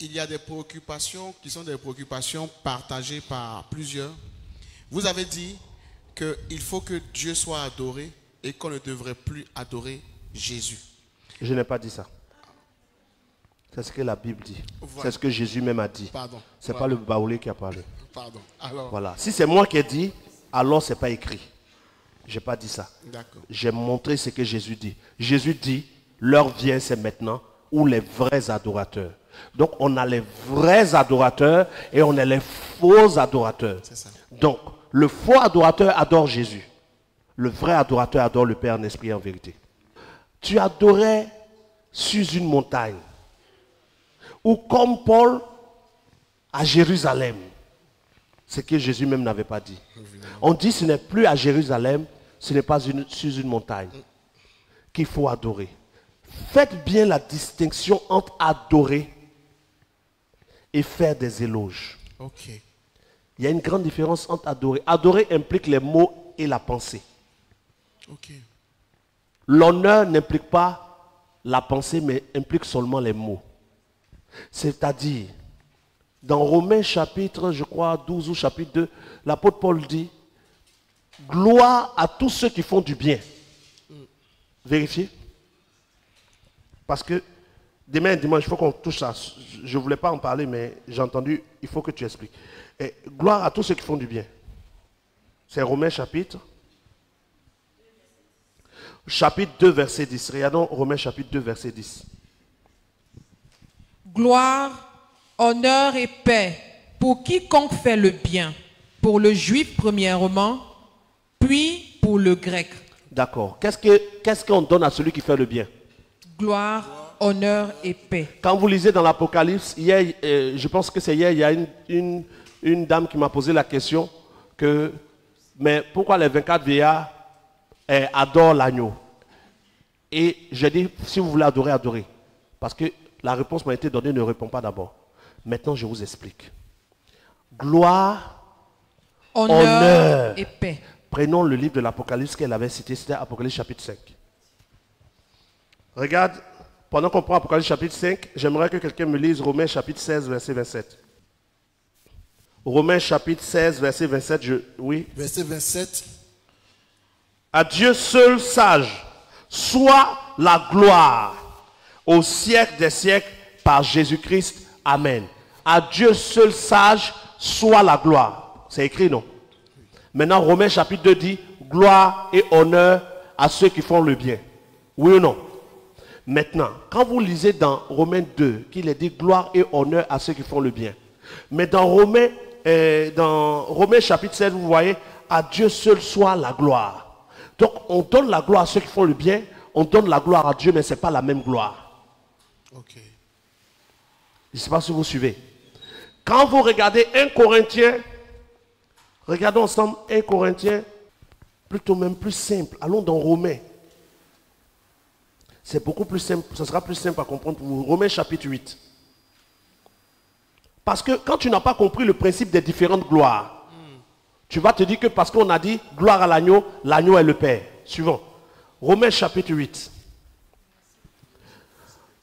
il y a des préoccupations qui sont des préoccupations partagées par plusieurs. Vous avez dit qu'il faut que Dieu soit adoré et qu'on ne devrait plus adorer Jésus. Je n'ai pas dit ça. C'est ce que la Bible dit. Voilà. C'est ce que Jésus même a dit. Pardon. C'est pas le Baoulé qui a parlé. Pardon. Alors, Voilà. Si c'est moi qui ai dit, alors c'est pas écrit. Je n'ai pas dit ça. d'accord. J'ai montré ce que Jésus dit. Jésus dit, l'heure vient, c'est maintenant, où les vrais adorateurs. Donc on a les vrais adorateurs et on a les faux adorateurs. C'est ça. Donc le faux adorateur adore Jésus. Le vrai adorateur adore le Père en esprit et en vérité. Tu adorais sur une montagne. Ou comme Paul à Jérusalem. Ce que Jésus même n'avait pas dit. On dit ce n'est plus à Jérusalem, ce n'est pas sur une montagne qu'il faut adorer. Faites bien la distinction entre adorer et faire des éloges. Ok. Il y a une grande différence entre adorer. Adorer implique les mots et la pensée. Ok. L'honneur n'implique pas la pensée, mais implique seulement les mots. C'est-à-dire, dans Romains chapitre, je crois, 12 ou chapitre 2, l'apôtre Paul dit, gloire à tous ceux qui font du bien. Vérifiez. Parce que demain, dimanche, il faut qu'on touche ça. Je ne voulais pas en parler, mais j'ai entendu, il faut que tu expliques. Et gloire à tous ceux qui font du bien. C'est Romains chapitre 2, verset 10. Regardons Romains chapitre 2, verset 10. Gloire, honneur et paix pour quiconque fait le bien, pour le juif premièrement, puis pour le grec. D'accord. Qu'est-ce qu'on donne à celui qui fait le bien? Gloire, honneur et paix. Quand vous lisez dans l'Apocalypse, hier, je pense que c'est hier, il y a une dame qui m'a posé la question que, mais pourquoi les 24 vieillards adorent l'agneau? Et j'ai dit, si vous voulez adorer, adorez. Parce que la réponse m'a été donnée, ne réponds pas d'abord. Maintenant, je vous explique. Gloire, honneur et paix. Prenons le livre de l'Apocalypse qu'elle avait cité, c'était Apocalypse chapitre 5. Regarde, pendant qu'on prend Apocalypse chapitre 5, j'aimerais que quelqu'un me lise Romains chapitre 16, verset 27. Romains chapitre 16, verset 27, oui. Verset 27. À Dieu seul sage, soit la gloire au siècle des siècles par Jésus-Christ. Amen. À Dieu seul sage, soit la gloire. C'est écrit, non? Maintenant, Romains chapitre 2 dit, gloire et honneur à ceux qui font le bien. Oui ou non? Maintenant, quand vous lisez dans Romains 2, qu'il est dit gloire et honneur à ceux qui font le bien. Mais dans Romains chapitre 7, vous voyez, à Dieu seul soit la gloire. Donc, on donne la gloire à ceux qui font le bien, on donne la gloire à Dieu, mais ce n'est pas la même gloire. Ok. Je ne sais pas si vous suivez. Quand vous regardez 1 Corinthiens, regardons ensemble 1 Corinthiens, plutôt même plus simple. Allons dans Romains. C'est beaucoup plus simple, ce sera plus simple à comprendre pour vous. Romains chapitre 8. Parce que quand tu n'as pas compris le principe des différentes gloires, tu vas te dire que parce qu'on a dit gloire à l'agneau, l'agneau est le Père. Suivant. Romains chapitre 8.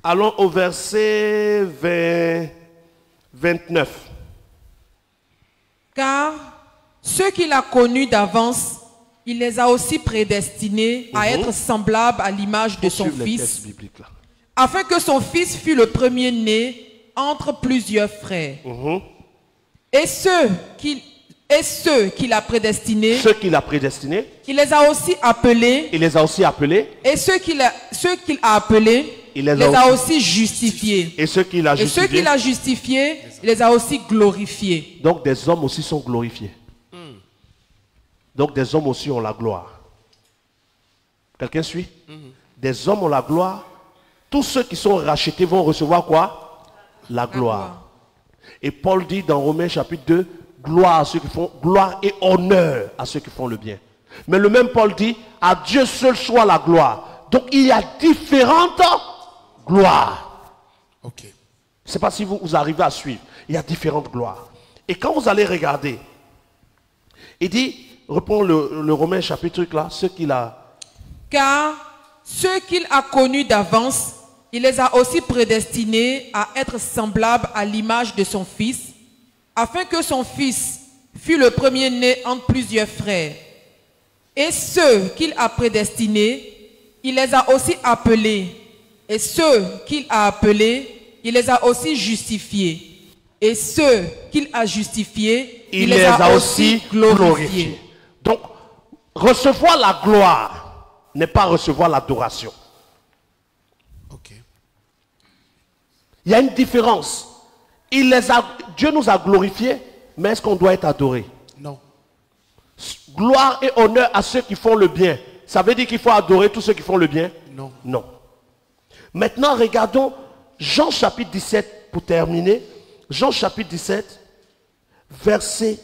Allons au verset 29. Car ceux qu'il a connus d'avance, il les a aussi prédestinés à être semblables à l'image de son Fils, afin que son Fils fût le premier-né entre plusieurs frères. Et ceux qu'il a prédestinés, il les a aussi appelés. Et ceux qu'il a appelés, il les a aussi justifiés. Et ceux qu'il a justifiés, il les a aussi glorifiés. Donc des hommes aussi sont glorifiés. Donc des hommes aussi ont la gloire. Quelqu'un suit? Des hommes ont la gloire. Tous ceux qui sont rachetés vont recevoir quoi? La gloire. Et Paul dit dans Romains chapitre 2, gloire à ceux qui font, gloire et honneur à ceux qui font le bien. Mais le même Paul dit, à Dieu seul soit la gloire. Donc il y a différentes gloires. Ok. Je ne sais pas si vous arrivez à suivre. Il y a différentes gloires. Et quand vous allez regarder, il dit, reprends le Romain chapitre là, ceux qu'il a... Car ceux qu'il a connus d'avance, il les a aussi prédestinés à être semblables à l'image de son Fils, afin que son Fils fût le premier-né entre plusieurs frères. Et ceux qu'il a prédestinés, il les a aussi appelés. Et ceux qu'il a appelés, il les a aussi justifiés. Et ceux qu'il a justifiés, il les a aussi glorifiés. Donc, recevoir la gloire n'est pas recevoir l'adoration. Ok. Il y a une différence. Dieu nous a glorifiés, mais est-ce qu'on doit être adoré? Non. Gloire et honneur à ceux qui font le bien. Ça veut dire qu'il faut adorer tous ceux qui font le bien? Non. Non. Maintenant, regardons Jean chapitre 17 pour terminer. Jean chapitre 17, verset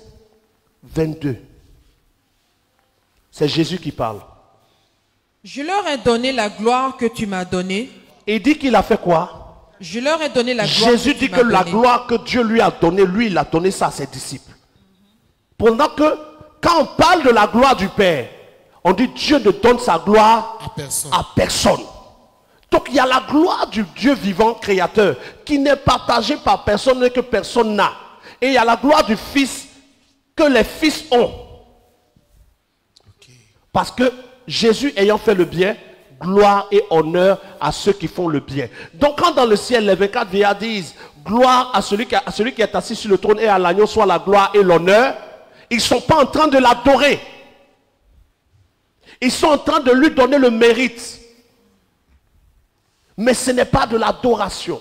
22. C'est Jésus qui parle. Je leur ai donné la gloire que tu m'as donnée. Et il dit qu'il a fait quoi? Je leur ai donné la gloire Jésus que dit tu que m'as la donnée. gloire que Dieu lui a donnée, lui, il a donné ça à ses disciples. Pendant que, quand on parle de la gloire du Père, on dit Dieu ne donne sa gloire À personne. à personne. Donc il y a la gloire du Dieu vivant créateur qui n'est partagée par personne et que personne n'a. Et il y a la gloire du Fils que les fils ont. Ok. Parce que Jésus ayant fait le bien, gloire et honneur à ceux qui font le bien. Donc quand dans le ciel les 24 vieillards disent gloire à celui qui est assis sur le trône et à l'agneau soit la gloire et l'honneur, ils ne sont pas en train de l'adorer. Ils sont en train de lui donner le mérite. Mais ce n'est pas de l'adoration.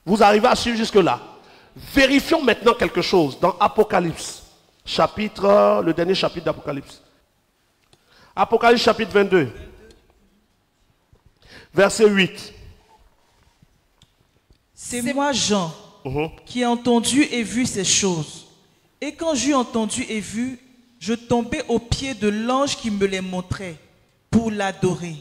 Vous arrivez à suivre jusque-là? Vérifions maintenant quelque chose dans Apocalypse, le dernier chapitre d'Apocalypse. Apocalypse chapitre 22, verset 8. C'est moi, Jean, qui ai entendu et vu ces choses. Et quand j'eus entendu et vu, je tombais aux pieds de l'ange qui me les montrait pour l'adorer.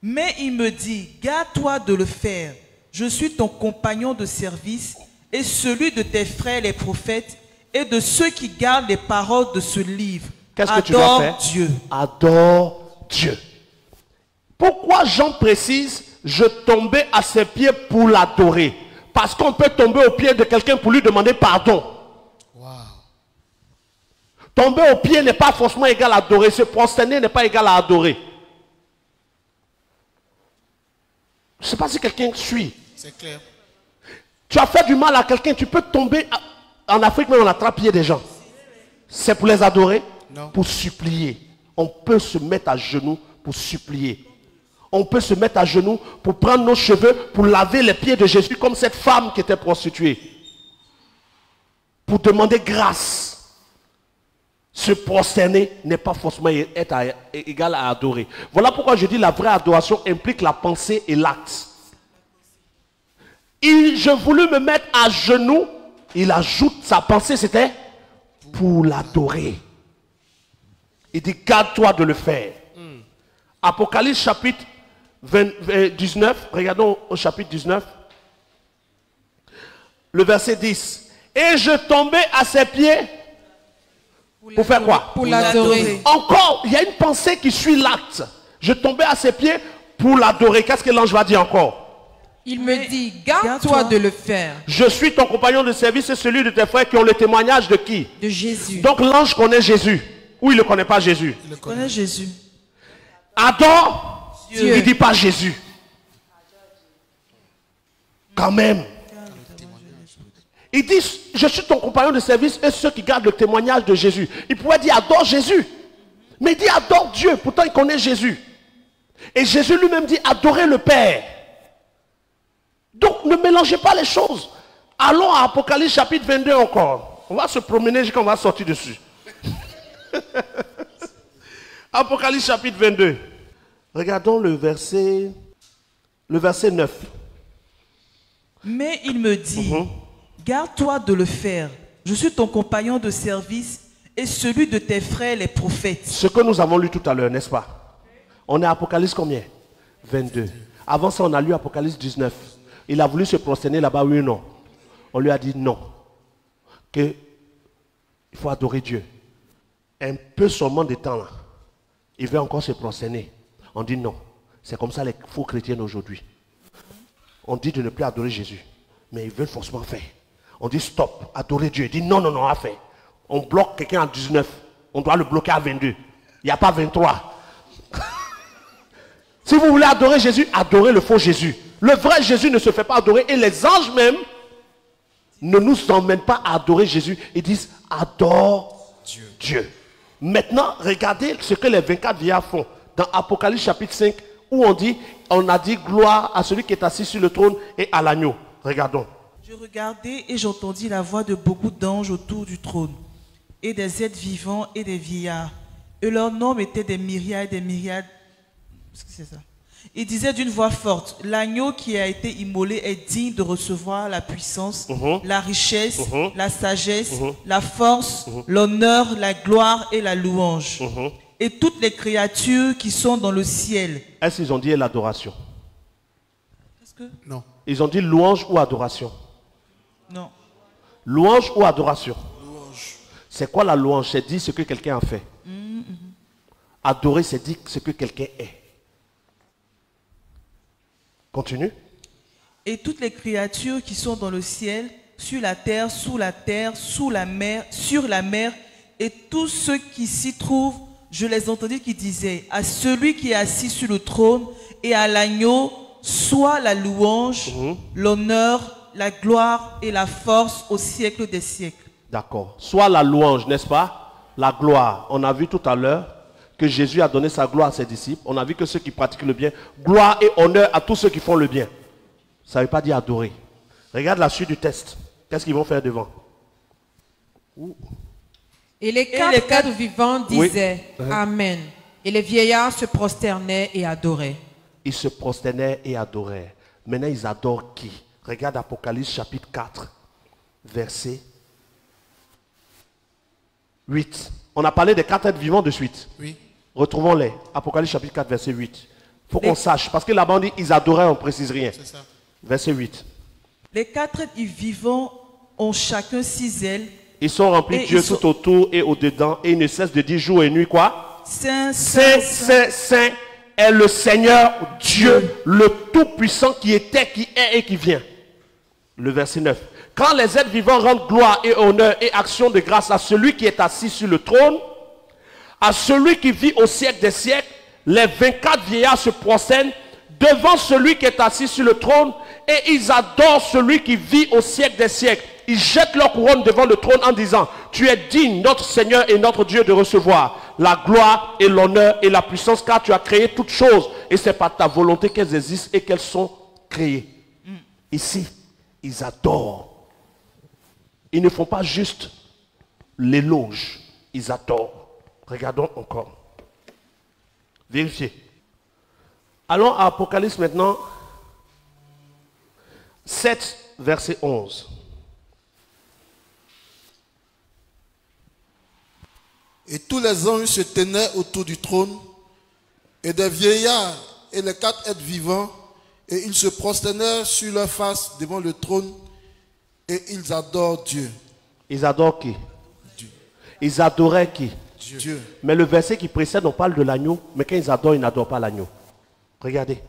Mais il me dit, garde-toi de le faire. Je suis ton compagnon de service et celui de tes frères les prophètes et de ceux qui gardent les paroles de ce livre. Qu'est-ce que tu dois faire? Dieu. Adore Dieu. Pourquoi Jean précise, je tombais à ses pieds pour l'adorer? Parce qu'on peut tomber aux pieds de quelqu'un pour lui demander pardon. Wow. Tomber aux pieds n'est pas forcément égal à adorer. Se prosterner n'est pas égal à adorer. Je ne sais pas si quelqu'un suit. C'est clair. Tu as fait du mal à quelqu'un, tu peux tomber. En Afrique, même on attrape pied des gens. C'est pour les adorer? Non. Pour supplier. On peut se mettre à genoux pour supplier. On peut se mettre à genoux pour prendre nos cheveux, pour laver les pieds de Jésus, comme cette femme qui était prostituée. Pour demander grâce. Se prosterner n'est pas forcément égal à adorer. Voilà pourquoi je dis la vraie adoration implique la pensée et l'acte. Je voulus me mettre à genoux. Il ajoute sa pensée, c'était pour l'adorer. Il dit, garde-toi de le faire. Apocalypse chapitre 19, regardons au chapitre 19, le verset 10. Et je tombais à ses pieds. Pour faire quoi? Pour l'adorer. Encore, il y a une pensée qui suit l'acte. Je tombais à ses pieds pour l'adorer. Qu'est-ce que l'ange va dire encore? Il me dit, garde-toi de le faire. Je suis ton compagnon de service et celui de tes frères qui ont le témoignage de qui? De Jésus. Donc l'ange connaît Jésus. Ou il ne connaît pas Jésus? Il le Connais connaît. Jésus. Adore Dieu. Il ne dit pas Jésus. Quand même. Il dit, je suis ton compagnon de service et ceux qui gardent le témoignage de Jésus. Il pourrait dire, adore Jésus. Mais il dit, adore Dieu. Pourtant, il connaît Jésus. Et Jésus lui-même dit, adorez le Père. Donc, ne mélangez pas les choses. Allons à Apocalypse chapitre 22 encore. On va se promener jusqu'à on va sortir dessus. Apocalypse chapitre 22. Regardons le verset 9. Mais il me dit, garde-toi de le faire. Je suis ton compagnon de service et celui de tes frères les prophètes. Ce que nous avons lu tout à l'heure, n'est-ce pas? On est à Apocalypse combien? 22. Avant ça, on a lu Apocalypse 19. Il a voulu se prosterner là-bas, oui ou non? On lui a dit non. Il faut adorer Dieu. Un peu seulement de temps là. Il veut encore se prosterner. On dit non. C'est comme ça les faux chrétiens d'aujourd'hui. On dit de ne plus adorer Jésus, mais ils veulent forcément faire. On dit stop, adorer Dieu. Il dit non, non, non, à faire. On bloque quelqu'un à 19, on doit le bloquer à 22. Il n'y a pas 23. Si vous voulez adorer Jésus, adorez le faux Jésus. Le vrai Jésus ne se fait pas adorer et les anges même ne nous emmènent pas à adorer Jésus. Ils disent adore Dieu. Maintenant, regardez ce que les 24 vieillards font dans Apocalypse chapitre 5 où on a dit gloire à celui qui est assis sur le trône et à l'agneau. Regardons. Je regardai et j'entendis la voix de beaucoup d'anges autour du trône et des êtres vivants et des vieillards. Et leur nombre était des myriades et des myriades. Qu'est-ce que c'est ça? Il disait d'une voix forte, l'agneau qui a été immolé est digne de recevoir la puissance, la richesse, la sagesse, la force, l'honneur, la gloire et la louange. Et toutes les créatures qui sont dans le ciel. Est-ce qu'ils ont dit l'adoration? Non. Ils ont dit louange ou adoration? Non. Louange ou adoration? Louange. C'est quoi la louange? C'est dire ce que quelqu'un a fait. Adorer, c'est dire ce que quelqu'un est. Continue. Et toutes les créatures qui sont dans le ciel, sur la terre, sous la terre, sous la mer, sur la mer, et tous ceux qui s'y trouvent, je les entendis qui disaient, à celui qui est assis sur le trône et à l'agneau, soit la louange, l'honneur, la gloire et la force au siècle des siècles. D'accord. Soit la louange, n'est-ce pas? La gloire. On a vu tout à l'heure que Jésus a donné sa gloire à ses disciples. On a vu que ceux qui pratiquent le bien, gloire et honneur à tous ceux qui font le bien. Ça ne veut pas dire adorer. Regarde la suite du texte. Qu'est-ce qu'ils vont faire devant? Et les quatre vivants disaient Amen. Et les vieillards se prosternaient et adoraient. Ils se prosternaient et adoraient. Maintenant, ils adorent qui? Regarde Apocalypse chapitre 4, verset 8. On a parlé des 4 êtres vivants de suite. Oui. Retrouvons-les. Apocalypse chapitre 4, verset 8. Il faut qu'on sache. Parce que là-bas, on dit ils adoraient, on ne précise rien. C'est ça. Verset 8. Les 4 êtres vivants ont chacun 6 ailes. Ils sont remplis de Dieu tout autour et au-dedans. Et ils ne cessent de dire jour et nuit quoi? Saint, Saint, Saint, Saint est le Seigneur Dieu, le Tout-Puissant qui était, qui est et qui vient. Le verset 9. Quand les êtres vivants rendent gloire et honneur et action de grâce à celui qui est assis sur le trône, à celui qui vit au siècle des siècles, les 24 vieillards se prosternent devant celui qui est assis sur le trône et ils adorent celui qui vit au siècle des siècles. Ils jettent leur couronne devant le trône en disant, tu es digne, notre Seigneur et notre Dieu, de recevoir la gloire et l'honneur et la puissance, car tu as créé toutes choses et c'est par ta volonté qu'elles existent et qu'elles sont créées. Ici, ils adorent. Ils ne font pas juste l'éloge, ils adorent. Regardons encore. Vérifiez. Allons à Apocalypse maintenant, 7, verset 11. Et tous les anges se tenaient autour du trône, et des vieillards et les 4 êtres vivants, et ils se prosternaient sur leur face devant le trône, et ils adorent Dieu. Ils adorent qui? Dieu. Ils adoraient qui? Dieu. Mais le verset qui précède, on parle de l'agneau, mais quand ils adorent, ils n'adorent pas l'agneau. Regardez.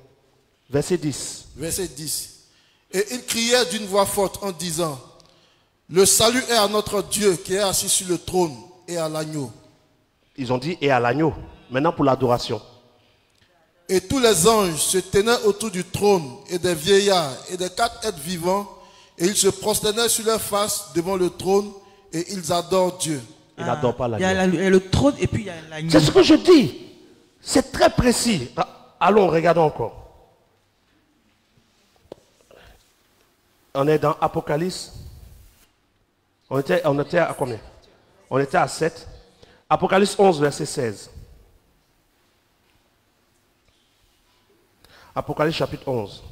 Verset 10. Verset 10. Et ils criaient d'une voix forte en disant, le salut est à notre Dieu qui est assis sur le trône et à l'agneau. Ils ont dit et à l'agneau. Maintenant pour l'adoration. Et tous les anges se tenaient autour du trône et des vieillards et des 4 êtres vivants, et ils se prosternaient sur leur face devant le trône et ils adorent Dieu. Ils n'adorent pas Il y a l'agneau. le trône et puis il y a l'agneau. C'est ce que je dis. C'est très précis. Allons, regardons encore. On est dans Apocalypse. On était à combien? On était à 7. Apocalypse 11, verset 16. Apocalypse chapitre 11.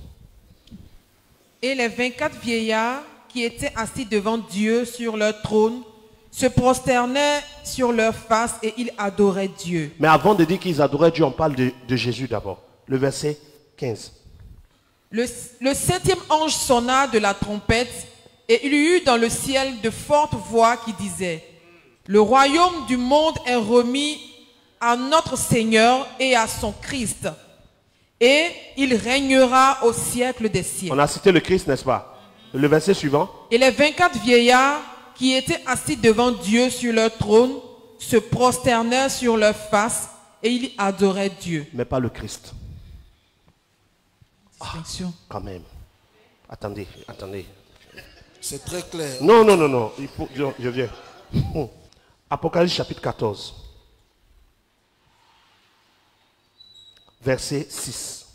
Et les 24 vieillards qui étaient assis devant Dieu sur leur trône se prosternaient sur leur face et ils adoraient Dieu. Mais avant de dire qu'ils adoraient Dieu, on parle de Jésus d'abord. Le verset 15. Le 7e ange sonna de la trompette et il y eut dans le ciel de fortes voix qui disaient, le royaume du monde est remis à notre Seigneur et à son Christ. et il régnera au siècle des siècles. On a cité le Christ, n'est-ce pas? Le verset suivant. Et les 24 vieillards qui étaient assis devant Dieu sur leur trône se prosternèrent sur leur face et ils adoraient Dieu. Mais pas le Christ. Distinction. Quand même. Attendez. C'est très clair. Non. Il faut, je viens. Apocalypse chapitre 14. Verset 6.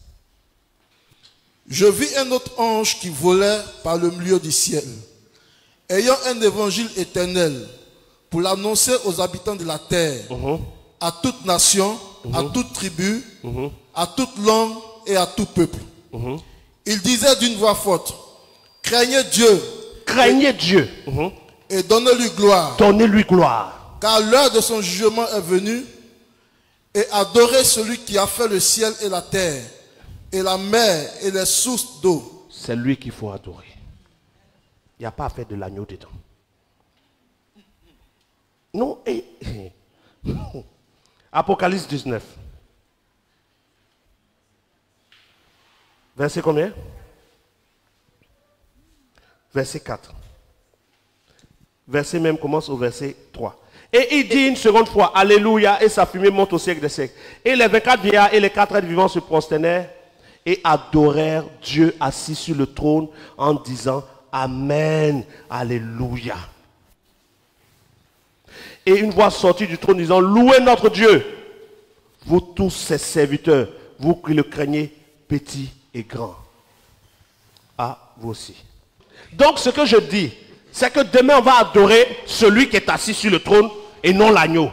Je vis un autre ange qui volait par le milieu du ciel, ayant un évangile éternel pour l'annoncer aux habitants de la terre, à toute nation, à toute tribu, à toute langue et à tout peuple. Il disait d'une voix forte, craignez Dieu. Craignez Dieu. Et donnez-lui gloire. Donnez-lui gloire. Car l'heure de son jugement est venue. Et adorez celui qui a fait le ciel et la terre, et la mer et les sources d'eau. C'est lui qu'il faut adorer. Il n'y a pas à faire de l'agneau dedans. Non. Apocalypse 19. Verset combien? Verset 4. Verset même commence au verset 3. Et il dit une seconde fois, Alléluia, et sa fumée monte au siècle des siècles. Et les 24 vieillards et les 4 êtres vivants se prosternèrent et adorèrent Dieu assis sur le trône en disant, Amen, Alléluia. Et une voix sortit du trône disant, louez notre Dieu, vous tous ses serviteurs, vous qui le craignez, petits et grands. Ah, vous aussi. Donc ce que je dis, c'est que demain on va adorer celui qui est assis sur le trône et non l'agneau.